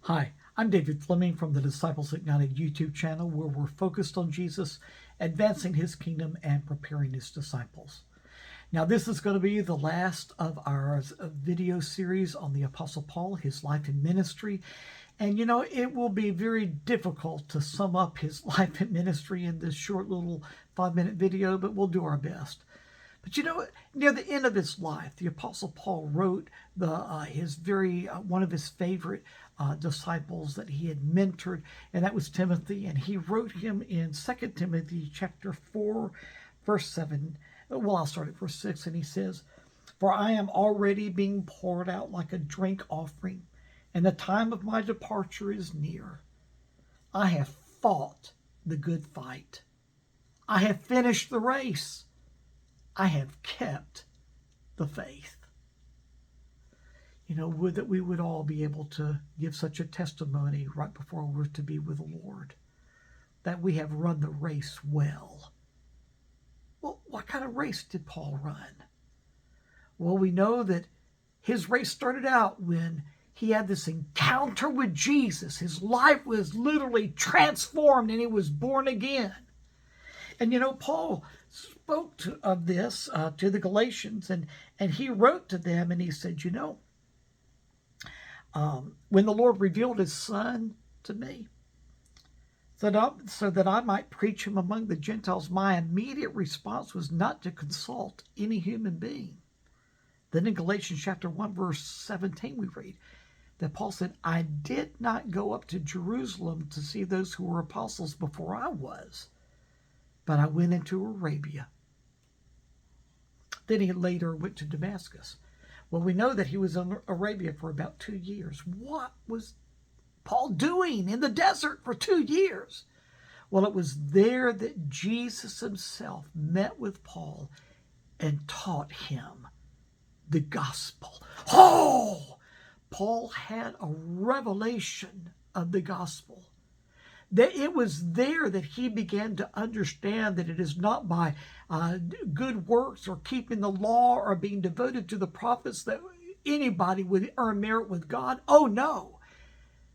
Hi, I'm David Fleming from the Disciples Ignited YouTube channel, where we're focused on Jesus, advancing his kingdom, and preparing his disciples. Now, this is going to be the last of our video series on the Apostle Paul, his life and ministry. And you know, it will be very difficult to sum up his life and ministry in this short little 5-minute video, but we'll do our best. But you know, near the end of his life, the Apostle Paul wrote one of his favorite disciples that he had mentored, and that was Timothy. And he wrote him in 2 Timothy chapter 4, verse 7. Well, I'll start at verse 6, and he says, "For I am already being poured out like a drink offering, and the time of my departure is near. I have fought the good fight. I have finished the race. I have kept the faith." You know, would that we would all be able to give such a testimony right before we're to be with the Lord, that we have run the race well. Well, what kind of race did Paul run? Well, we know that his race started out when he had this encounter with Jesus. His life was literally transformed and he was born again. And you know, Paul spoke of this to the Galatians, and he wrote to them, and he said, you know, when the Lord revealed his Son to me, so that I might preach him among the Gentiles, my immediate response was not to consult any human being. Then in Galatians chapter 1, verse 17, we read that Paul said, "I did not go up to Jerusalem to see those who were apostles before I was, but I went into Arabia." Then he later went to Damascus. Well, we know that he was in Arabia for about 2 years. What was Paul doing in the desert for 2 years? Well, it was there that Jesus himself met with Paul and taught him the gospel. Oh, Paul had a revelation of the gospel. That it was there that he began to understand that it is not by good works or keeping the law or being devoted to the prophets that anybody would earn merit with God. Oh, no.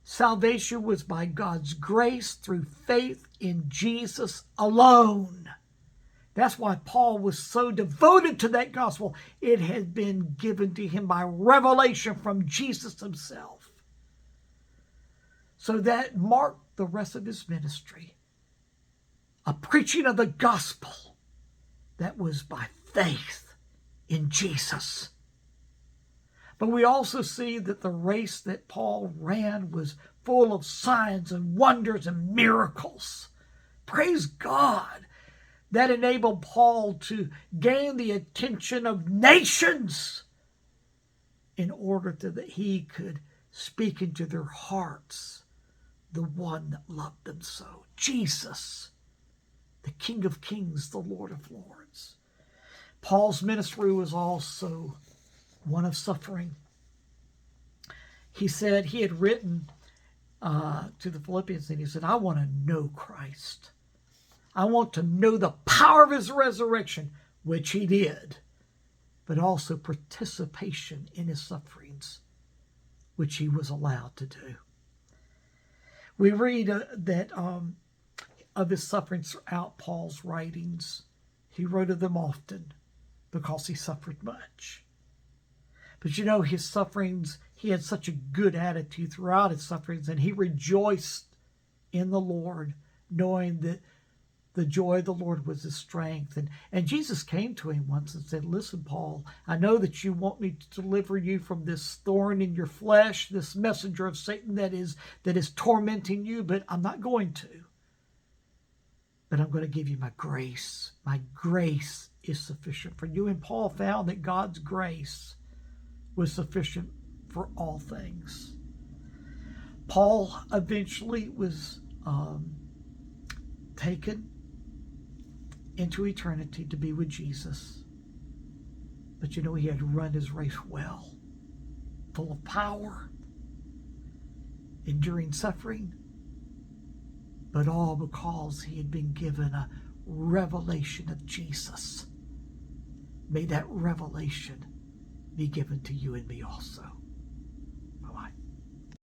Salvation was by God's grace through faith in Jesus alone. That's why Paul was so devoted to that gospel. It had been given to him by revelation from Jesus himself. So that marked the rest of his ministry. A preaching of the gospel that was by faith in Jesus. But we also see that the race that Paul ran was full of signs and wonders and miracles. Praise God. That enabled Paul to gain the attention of nations in order that he could speak into their hearts the one that loved them so, Jesus, the King of Kings, the Lord of Lords. Paul's ministry was also one of suffering. He said he had written to the Philippians, and he said, "I want to know Christ. I want to know the power of his resurrection," which he did, but also participation in his sufferings, which he was allowed to do. We read that of his sufferings throughout Paul's writings. He wrote of them often because he suffered much. But you know, his sufferings, he had such a good attitude throughout his sufferings, and he rejoiced in the Lord, knowing that the joy of the Lord was his strength. And Jesus came to him once and said, "Listen, Paul, I know that you want me to deliver you from this thorn in your flesh, this messenger of Satan that is tormenting you, but I'm not going to. But I'm going to give you my grace. My grace is sufficient for you." And Paul found that God's grace was sufficient for all things. Paul eventually was taken into eternity to be with Jesus. But you know, he had run his race well, full of power, enduring suffering, but all because he had been given a revelation of Jesus. May that revelation be given to you and me also.